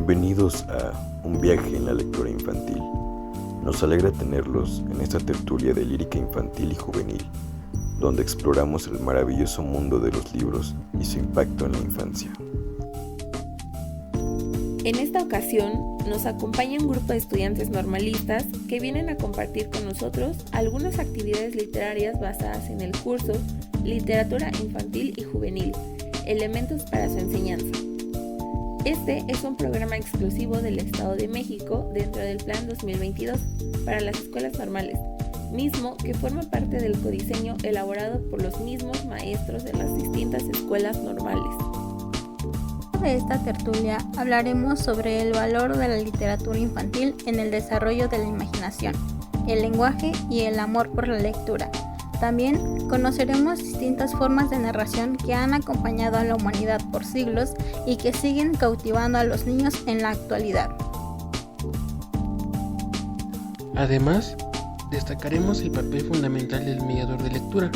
Bienvenidos a Un viaje en la lectura infantil. Nos alegra tenerlos en esta tertulia de lírica infantil y juvenil, donde exploramos el maravilloso mundo de los libros y su impacto en la infancia. En esta ocasión nos acompaña un grupo de estudiantes normalistas que vienen a compartir con nosotros algunas actividades literarias basadas en el curso Literatura Infantil y Juvenil, Elementos para su enseñanza. Este es un programa exclusivo del Estado de México dentro del Plan 2022 para las escuelas normales, mismo que forma parte del codiseño elaborado por los mismos maestros de las distintas escuelas normales. De esta tertulia hablaremos sobre el valor de la literatura infantil en el desarrollo de la imaginación, el lenguaje y el amor por la lectura. También conoceremos distintas formas de narración que han acompañado a la humanidad por siglos y que siguen cautivando a los niños en la actualidad. Además, destacaremos el papel fundamental del mediador de lectura,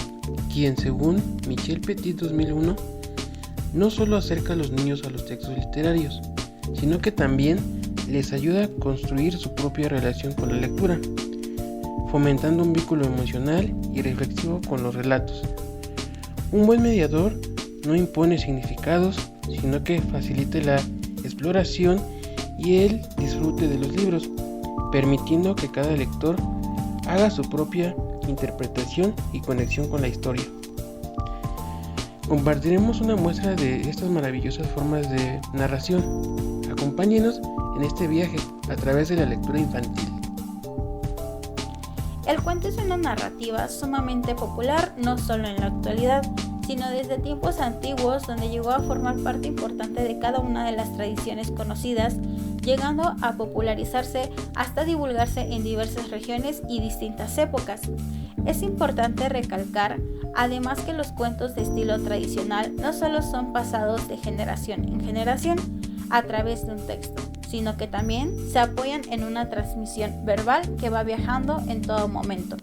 quien, según Michel Petit 2001, no solo acerca a los niños a los textos literarios, sino que también les ayuda a construir su propia relación con la lectura, fomentando un vínculo emocional y reflexivo con los relatos. Un buen mediador no impone significados, sino que facilita la exploración y el disfrute de los libros, permitiendo que cada lector haga su propia interpretación y conexión con la historia. Compartiremos una muestra de estas maravillosas formas de narración. Acompáñenos en este viaje a través de la lectura infantil. El cuento es una narrativa sumamente popular no solo en la actualidad, sino desde tiempos antiguos, donde llegó a formar parte importante de cada una de las tradiciones conocidas, llegando a popularizarse hasta divulgarse en diversas regiones y distintas épocas. Es importante recalcar, además, que los cuentos de estilo tradicional no solo son pasados de generación en generación a través de un texto, sino que también se apoyan en una transmisión verbal que va viajando en todo momento.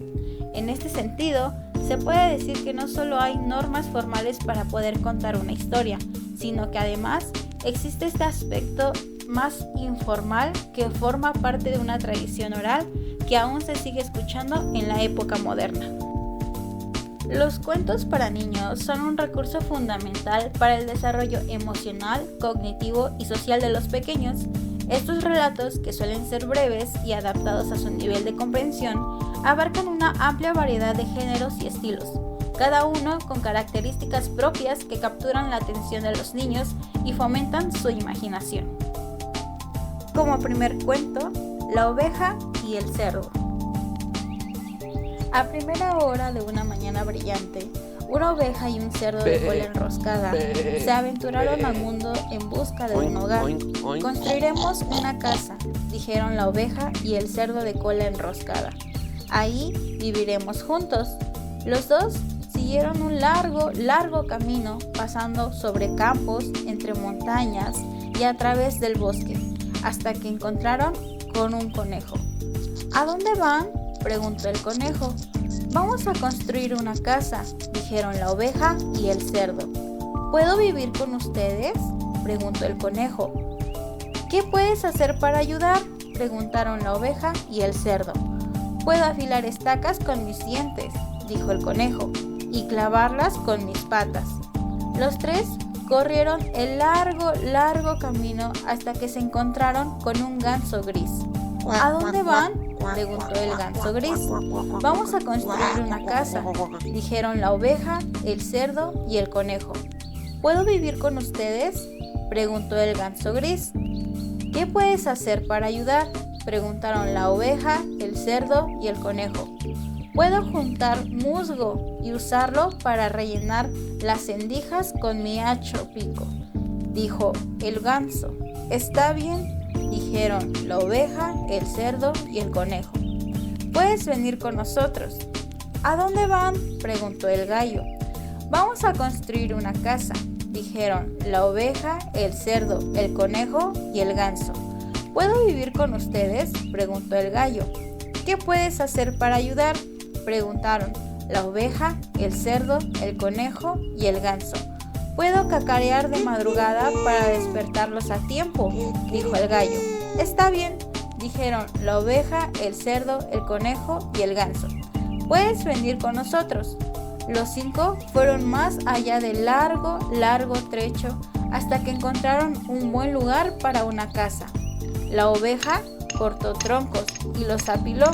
En este sentido, se puede decir que no solo hay normas formales para poder contar una historia, sino que además existe este aspecto más informal que forma parte de una tradición oral que aún se sigue escuchando en la época moderna. Los cuentos para niños son un recurso fundamental para el desarrollo emocional, cognitivo y social de los pequeños. Estos relatos, que suelen ser breves y adaptados a su nivel de comprensión, abarcan una amplia variedad de géneros y estilos, cada uno con características propias que capturan la atención de los niños y fomentan su imaginación. Como primer cuento, La oveja y el cerdo. A primera hora de una mañana brillante, una oveja y un cerdo de cola enroscada se aventuraron al mundo en busca de un hogar. Construiremos una casa, dijeron la oveja y el cerdo de cola enroscada. Ahí viviremos juntos. Los dos siguieron un largo camino, pasando sobre campos, entre montañas y a través del bosque, hasta que encontraron con un conejo. ¿A dónde van?, preguntó el conejo. Vamos a construir una casa, dijeron la oveja y el cerdo. ¿Puedo vivir con ustedes?, preguntó el conejo. ¿Qué puedes hacer para ayudar?, preguntaron la oveja y el cerdo. Puedo afilar estacas con mis dientes, dijo el conejo, y clavarlas con mis patas. Los tres corrieron el largo camino hasta que se encontraron con un ganso gris. ¿A dónde van?, preguntó el ganso gris. Vamos a construir una casa, dijeron la oveja, el cerdo y el conejo. ¿Puedo vivir con ustedes?, preguntó el ganso gris. ¿Qué puedes hacer para ayudar?, preguntaron la oveja, el cerdo y el conejo. Puedo juntar musgo y usarlo para rellenar las endijas con mi hacho pico, dijo el ganso. Está bien, dijeron la oveja, el cerdo y el conejo. Puedes venir con nosotros. ¿A dónde van?, preguntó el gallo. Vamos a construir una casa, dijeron la oveja, el cerdo, el conejo y el ganso. ¿Puedo vivir con ustedes?, preguntó el gallo. ¿Qué puedes hacer para ayudar?, preguntaron la oveja, el cerdo, el conejo y el ganso. Puedo cacarear de madrugada para despertarlos a tiempo, dijo el gallo. Está bien, dijeron la oveja, el cerdo, el conejo y el ganso. Puedes venir con nosotros. Los 5 fueron más allá del largo trecho hasta que encontraron un buen lugar para una casa. La oveja cortó troncos y los apiló.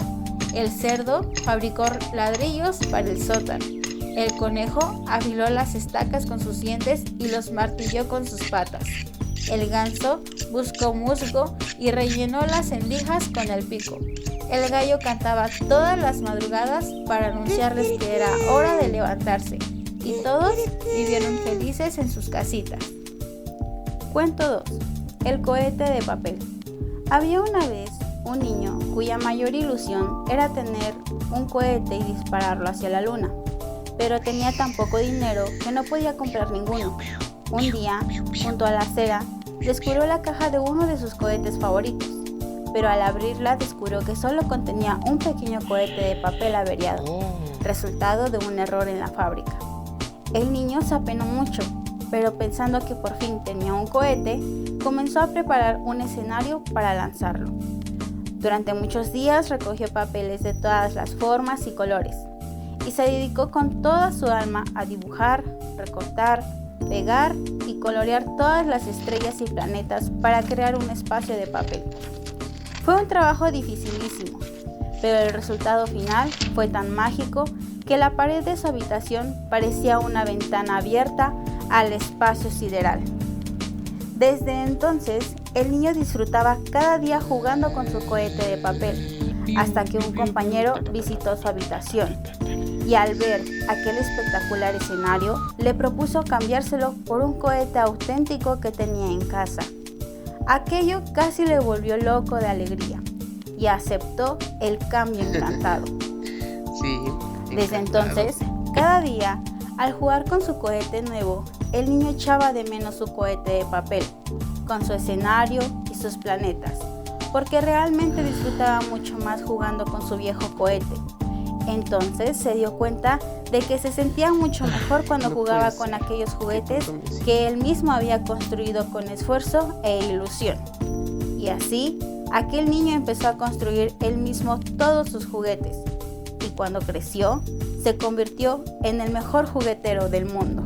El cerdo fabricó ladrillos para el sótano. El conejo afiló las estacas con sus dientes y los martilló con sus patas. El ganso buscó musgo y rellenó las endijas con el pico. El gallo cantaba todas las madrugadas para anunciarles que era hora de levantarse, y todos vivieron felices en sus casitas. Cuento 2. El cohete de papel. Había una vez un niño cuya mayor ilusión era tener un cohete y dispararlo hacia la luna, pero tenía tan poco dinero que no podía comprar ninguno. Un día, junto a la acera, descubrió la caja de uno de sus cohetes favoritos, pero al abrirla descubrió que solo contenía un pequeño cohete de papel averiado, resultado de un error en la fábrica. El niño se apenó mucho, pero pensando que por fin tenía un cohete, comenzó a preparar un escenario para lanzarlo. Durante muchos días recogió papeles de todas las formas y colores, y se dedicó con toda su alma a dibujar, recortar, pegar y colorear todas las estrellas y planetas para crear un espacio de papel. Fue un trabajo dificilísimo, pero el resultado final fue tan mágico que la pared de su habitación parecía una ventana abierta al espacio sideral. Desde entonces, el niño disfrutaba cada día jugando con su cohete de papel, hasta que un compañero visitó su habitación y al ver aquel espectacular escenario, le propuso cambiárselo por un cohete auténtico que tenía en casa. Aquello casi le volvió loco de alegría y aceptó el cambio encantado. Desde entonces, cada día, al jugar con su cohete nuevo, el niño echaba de menos su cohete de papel, con su escenario y sus planetas, porque realmente disfrutaba mucho más jugando con su viejo cohete. Entonces se dio cuenta de que se sentía mucho mejor cuando jugaba con aquellos juguetes que él mismo había construido con esfuerzo e ilusión. Y así, aquel niño empezó a construir él mismo todos sus juguetes, y cuando creció, se convirtió en el mejor juguetero del mundo.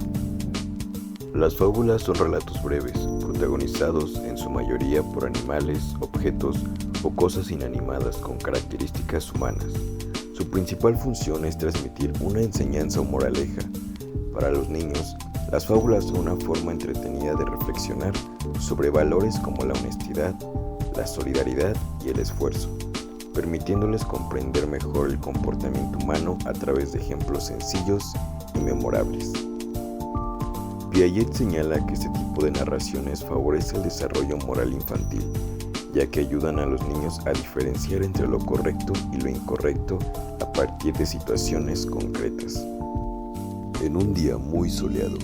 Las fábulas son relatos breves, protagonizados en su mayoría por animales, objetos o cosas inanimadas con características humanas. Su principal función es transmitir una enseñanza o moraleja. Para los niños, las fábulas son una forma entretenida de reflexionar sobre valores como la honestidad, la solidaridad y el esfuerzo, permitiéndoles comprender mejor el comportamiento humano a través de ejemplos sencillos y memorables. Piaget señala que este tipo de narraciones favorece el desarrollo moral infantil, ya que ayudan a los niños a diferenciar entre lo correcto y lo incorrecto a partir de situaciones concretas. En un día muy soleado,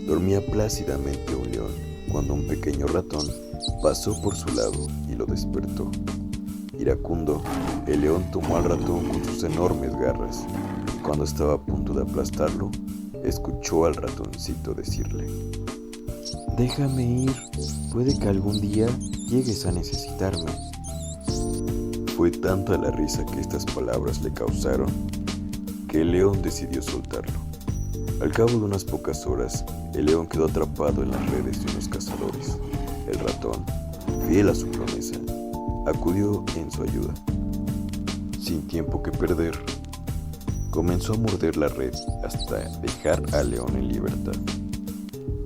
dormía plácidamente un león cuando un pequeño ratón pasó por su lado y lo despertó. Iracundo, el león tomó al ratón con sus enormes garras y cuando estaba a punto de aplastarlo, escuchó al ratoncito decirle: «Déjame ir, puede que algún día llegues a necesitarme». Fue tanta la risa que estas palabras le causaron que el león decidió soltarlo. Al cabo de unas pocas horas, el león quedó atrapado en las redes de unos cazadores. El ratón, fiel a su promesa, acudió en su ayuda. Sin tiempo que perder, comenzó a morder la red hasta dejar al león en libertad.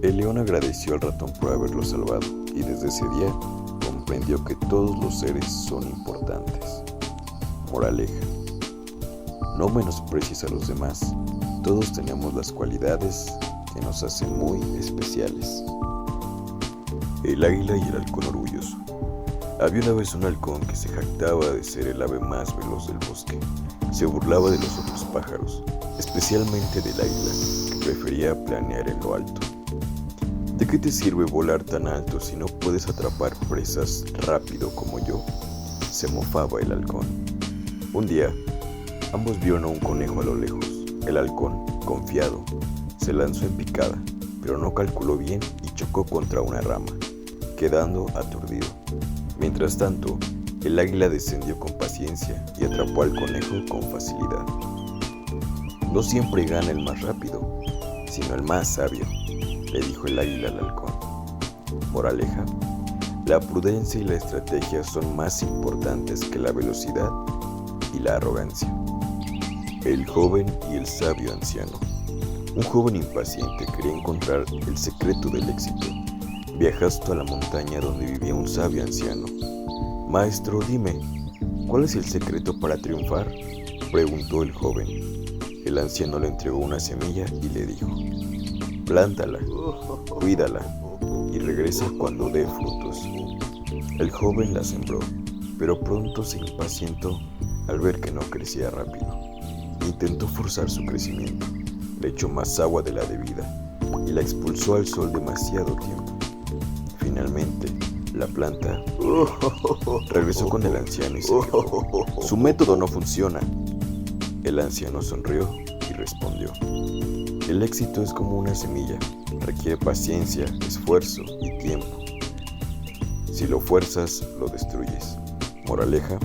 El león agradeció al ratón por haberlo salvado y desde ese día comprendió que todos los seres son importantes. Moraleja: no menosprecies a los demás. Todos tenemos las cualidades que nos hacen muy especiales. El águila y el halcón orgulloso. Había una vez un halcón que se jactaba de ser el ave más veloz del bosque. Se burlaba de los otros pájaros, especialmente del águila, que prefería planear en lo alto. ¿De qué te sirve volar tan alto si no puedes atrapar presas rápido como yo?, se mofaba el halcón. Un día, ambos vieron a un conejo a lo lejos. El halcón, confiado, se lanzó en picada, pero no calculó bien y chocó contra una rama, quedando aturdido. Mientras tanto, el águila descendió con paciencia y atrapó al conejo con facilidad. No siempre gana el más rápido, sino el más sabio, le dijo el águila al halcón. Moraleja: la prudencia y la estrategia son más importantes que la velocidad y la arrogancia. El joven y el sabio anciano. Un joven impaciente quería encontrar el secreto del éxito. Viajó hasta la montaña donde vivía un sabio anciano. Maestro, dime, ¿cuál es el secreto para triunfar?, preguntó el joven. El anciano le entregó una semilla y le dijo: plántala, cuídala y regresa cuando dé frutos. El joven la sembró, pero pronto se impacientó al ver que no crecía rápido. Intentó forzar su crecimiento, le echó más agua de la debida y la expulsó al sol demasiado tiempo. Finalmente, la planta regresó con el anciano y se quejó: su método no funciona. El anciano sonrió y respondió: el éxito es como una semilla, requiere paciencia, esfuerzo y tiempo. Si lo fuerzas, lo destruyes. Moraleja: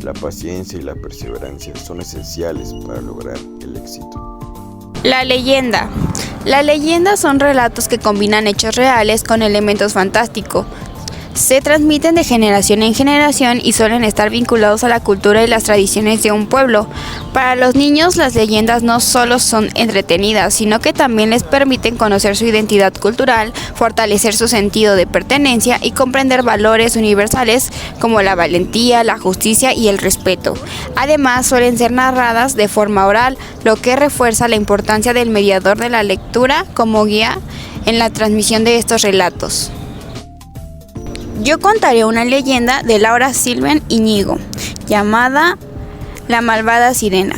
la paciencia y la perseverancia son esenciales para lograr el éxito. La leyenda. La leyenda son relatos que combinan hechos reales con elementos fantásticos. Se transmiten de generación en generación y suelen estar vinculados a la cultura y las tradiciones de un pueblo. Para los niños, las leyendas no solo son entretenidas, sino que también les permiten conocer su identidad cultural, fortalecer su sentido de pertenencia y comprender valores universales como la valentía, la justicia y el respeto. Además, suelen ser narradas de forma oral, lo que refuerza la importancia del mediador de la lectura como guía en la transmisión de estos relatos. Yo contaré una leyenda de Laura Silven Íñigo, llamada La malvada sirena.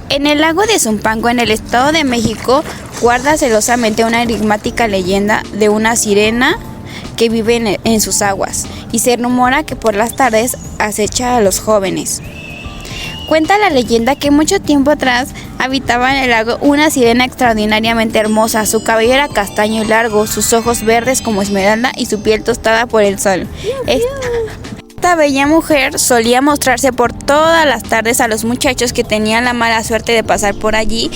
En el lago de Zumpango, en el Estado de México, guarda celosamente una enigmática leyenda de una sirena que vive en sus aguas, y se rumora que por las tardes acecha a los jóvenes. Cuenta la leyenda que mucho tiempo atrás habitaba en el lago una sirena extraordinariamente hermosa. Su cabello era castaño y largo, sus ojos verdes como esmeralda y su piel tostada por el sol. Esta bella mujer solía mostrarse por todas las tardes a los muchachos que tenían la mala suerte de pasar por allí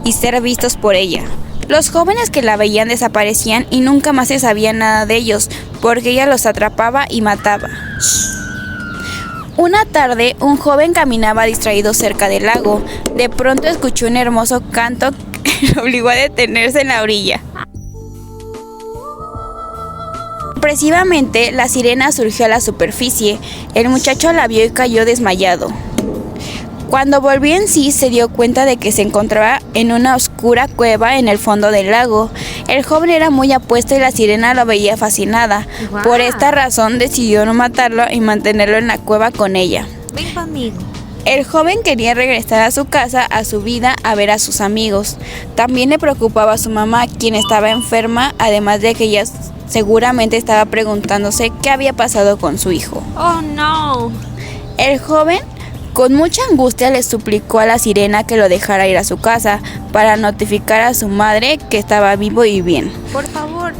y ser vistos por ella. Los jóvenes que la veían desaparecían y nunca más se sabía nada de ellos, porque ella los atrapaba y mataba. Una tarde, un joven caminaba distraído cerca del lago. De pronto escuchó un hermoso canto que lo obligó a detenerse en la orilla. Sorpresivamente, la sirena surgió a la superficie. El muchacho la vio y cayó desmayado. Cuando volvió en sí, se dio cuenta de que se encontraba en una oscura cueva en el fondo del lago. El joven era muy apuesto y la sirena lo veía fascinada. Wow. Por esta razón decidió no matarlo y mantenerlo en la cueva con ella. Ven conmigo. El joven quería regresar a su casa, a su vida, a ver a sus amigos. También le preocupaba a su mamá, quien estaba enferma, además de que ella seguramente estaba preguntándose qué había pasado con su hijo. Oh, no. El joven, con mucha angustia, le suplicó a la sirena que lo dejara ir a su casa para notificar a su madre que estaba vivo y bien. Por favor.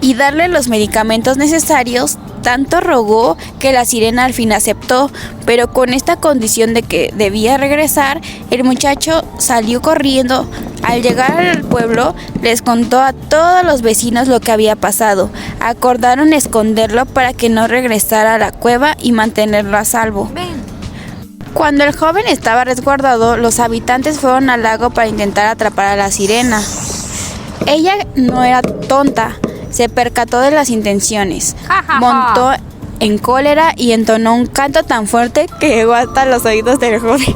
Y darle los medicamentos necesarios. Tanto rogó que la sirena al fin aceptó, pero con esta condición de que debía regresar. El muchacho salió corriendo. Al llegar al pueblo, les contó a todos los vecinos lo que había pasado. Acordaron esconderlo para que no regresara a la cueva y mantenerlo a salvo. Ven. Cuando el joven estaba resguardado, los habitantes fueron al lago para intentar atrapar a la sirena. Ella no era tonta, se percató de las intenciones, montó en cólera y entonó un canto tan fuerte que llegó hasta los oídos del joven.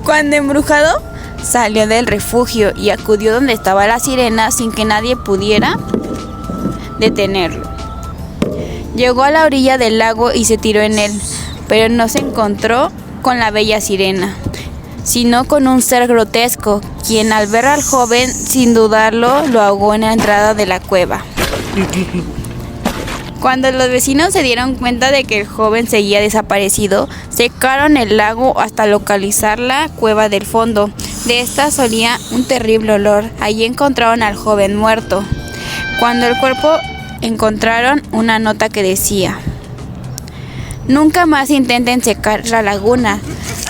Cuando embrujado, salió del refugio y acudió donde estaba la sirena sin que nadie pudiera detenerlo. Llegó a la orilla del lago y se tiró en él, pero no se encontró con la bella sirena, sino con un ser grotesco, quien al ver al joven, sin dudarlo, lo ahogó en la entrada de la cueva. Cuando los vecinos se dieron cuenta de que el joven seguía desaparecido, secaron el lago hasta localizar la cueva del fondo. De esta solía un terrible olor. Allí encontraron al joven muerto. Cuando el cuerpo encontraron una nota que decía: nunca más intenten secar la laguna,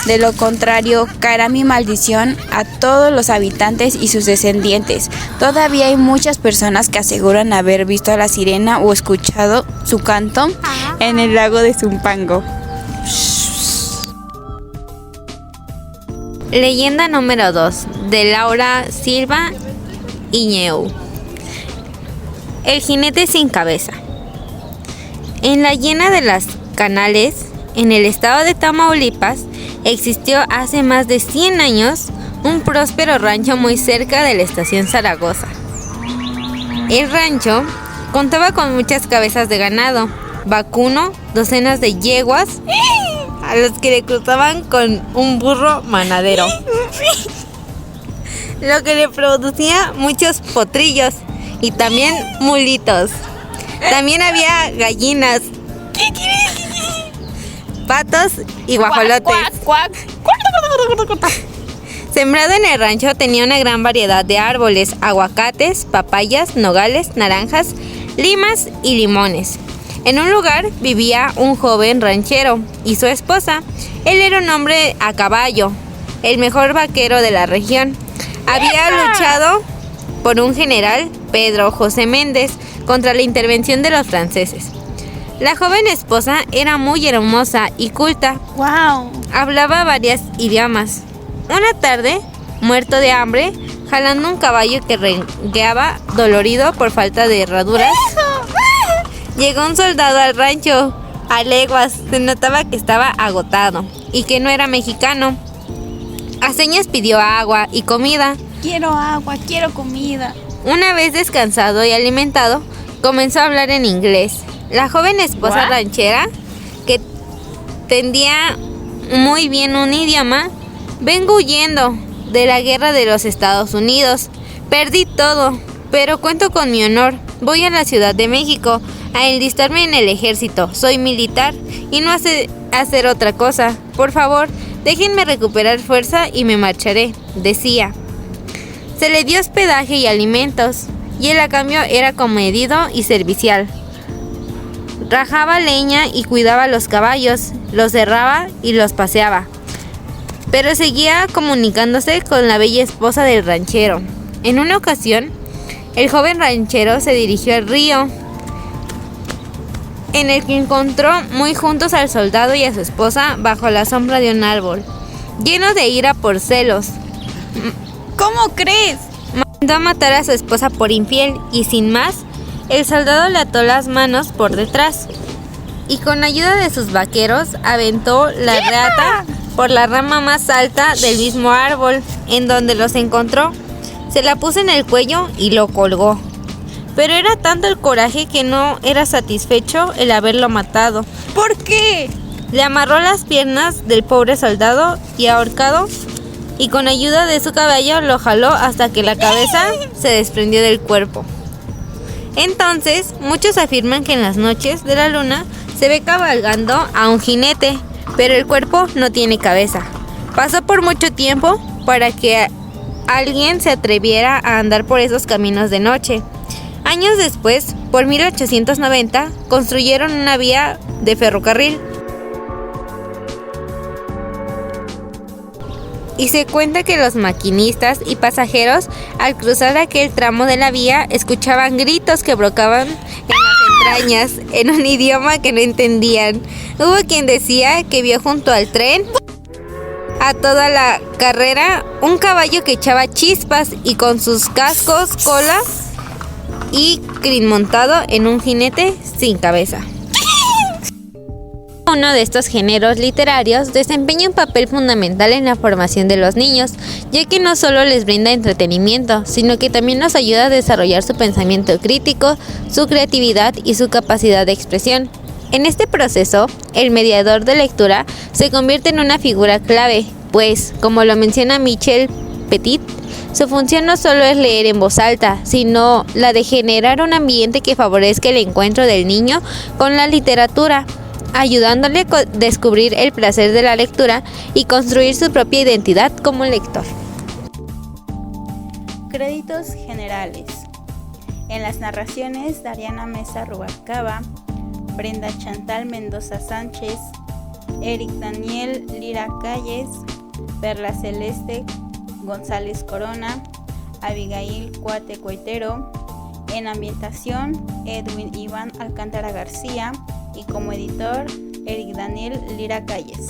de lo contrario caerá mi maldición a todos los habitantes y sus descendientes. Todavía hay muchas personas que aseguran haber visto a la sirena o escuchado su canto en el lago de Zumpango. Leyenda número 2, de Laura Silva Iñeu. El jinete sin cabeza. En la llena de las Canales, en el estado de Tamaulipas, existió hace más de 100 años un próspero rancho muy cerca de la estación Zaragoza. El rancho contaba con muchas cabezas de ganado, vacuno, docenas de yeguas, a los que le cruzaban con un burro manadero, lo que le producía muchos potrillos y también mulitos. También había gallinas, patos y guajolotes. Sembrado en el rancho tenía una gran variedad de árboles: aguacates, papayas, nogales, naranjas, limas y limones. En un lugar vivía un joven ranchero y su esposa. Él era un hombre a caballo, el mejor vaquero de la región. Había luchado por un general, Pedro José Méndez, contra la intervención de los franceses. La joven esposa era muy hermosa y culta. ¡Wow! Hablaba varios idiomas. Una tarde, muerto de hambre, jalando un caballo que rengueaba dolorido por falta de herraduras, llegó un soldado al rancho. A leguas se notaba que estaba agotado y que no era mexicano. A señas pidió agua y comida. Quiero agua, quiero comida. Una vez descansado y alimentado, comenzó a hablar en inglés. La joven esposa ranchera, que entendía muy bien un idioma: vengo huyendo de la guerra de los Estados Unidos. Perdí todo, pero cuento con mi honor. Voy a la Ciudad de México a enlistarme en el ejército. Soy militar y no sé hacer otra cosa. Por favor, déjenme recuperar fuerza y me marcharé, decía. Se le dio hospedaje y alimentos, y él a cambio era comedido y servicial. Rajaba leña y cuidaba los caballos, los cerraba y los paseaba. Pero seguía comunicándose con la bella esposa del ranchero. En una ocasión, el joven ranchero se dirigió al río, en el que encontró muy juntos al soldado y a su esposa bajo la sombra de un árbol, lleno de ira por celos. ¿Cómo crees? Mandó a matar a su esposa por infiel y sin más, el soldado le ató las manos por detrás y con ayuda de sus vaqueros aventó la reata por la rama más alta del mismo árbol en donde los encontró. Se la puso en el cuello y lo colgó. Pero era tanto el coraje que no era satisfecho el haberlo matado. ¿Por qué? Le amarró las piernas del pobre soldado y ahorcado, y con ayuda de su caballo lo jaló hasta que la cabeza se desprendió del cuerpo. Entonces, muchos afirman que en las noches de la luna se ve cabalgando a un jinete, pero el cuerpo no tiene cabeza. Pasó por mucho tiempo para que alguien se atreviera a andar por esos caminos de noche. Años después, por 1890, construyeron una vía de ferrocarril. Y se cuenta que los maquinistas y pasajeros, al cruzar aquel tramo de la vía, escuchaban gritos que brocaban en las entrañas, en un idioma que no entendían. Hubo quien decía que vio junto al tren, a toda la carrera, un caballo que echaba chispas y con sus cascos, cola y crin montado en un jinete sin cabeza. Uno de estos géneros literarios desempeña un papel fundamental en la formación de los niños, ya que no solo les brinda entretenimiento, sino que también nos ayuda a desarrollar su pensamiento crítico, su creatividad y su capacidad de expresión. En este proceso, el mediador de lectura se convierte en una figura clave, pues, como lo menciona Michel Petit, su función no solo es leer en voz alta, sino la de generar un ambiente que favorezca el encuentro del niño con la literatura, ayudándole a descubrir el placer de la lectura y construir su propia identidad como lector. Créditos generales. En las narraciones, Dariana Mesa Rubalcaba, Brenda Chantal Mendoza Sánchez, Eric Daniel Lira Calles, Perla Celeste González Corona, Abigail Cuate Coitero. En ambientación, Edwin Iván Alcántara García, y como editor, Eric Daniel Lira Calles.